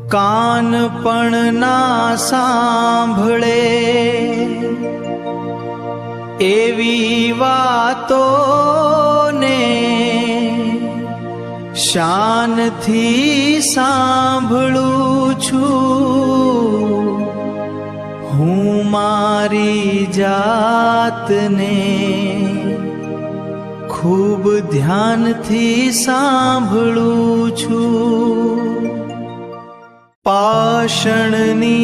કાન પણ ના સાંભળે એવી વાતો ને શાનથી સાંભળું છું હું મારી જાતને ખૂબ ધ્યાનથી સાંભળું છું પાષણની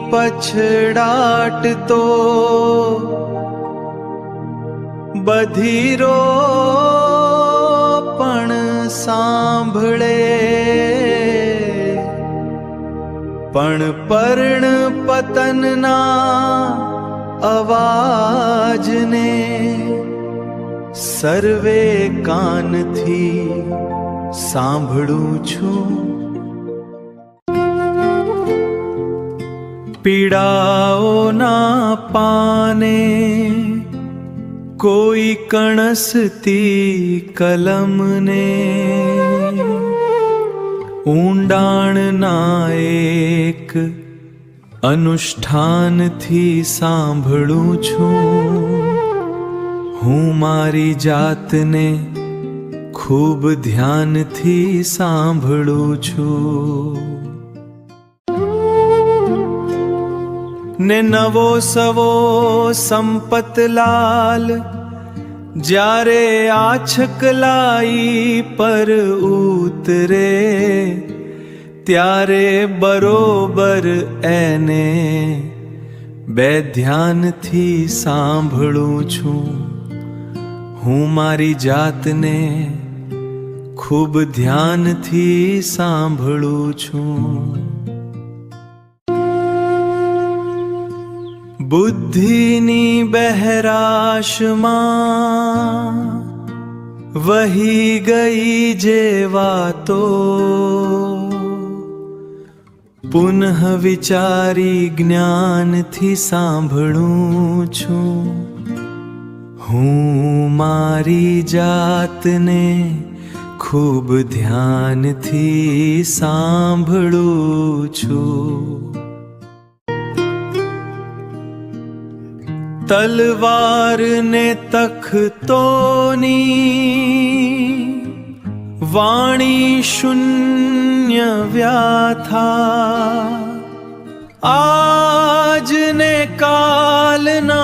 પછડાટ તો બધીરો પણ સાંભળે પણ પર્ણ પતનના અવાજને સર્વે કાનથી સાંભળું છું પીડાઓના પાને કોઈ કણસતી કલમને ઊંડાણના એક અનુષ્ઠાનથી સાંભળું છું હું મારી જાતને ખૂબ ધ્યાનથી સાંભળું છું ને નવો સવો સંપતલાલ જ્યારે આછકલાઈ પર ઉતરે ત્યારે બરોબર એને બે ધ્યાનથી સાંભળું છું હું મારી જાતને ખૂબ ધ્યાનથી સાંભળું છું બુદ્ધિની બહેરાશમાં વહી ગઈ જે વાતો પુનઃ વિચારી જ્ઞાનથી સાંભળું છું હું મારી જાતને ખૂબ ધ્યાનથી સાંભળું છું તલવાર ને તખતોની વાણી શૂન્ય વ્યાથા આજ ને કાલના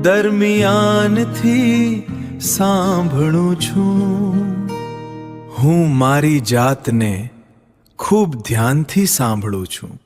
દરમિયાનથી સાંભળું છું હું મારી જાતને ખૂબ ધ્યાનથી સાંભળું છું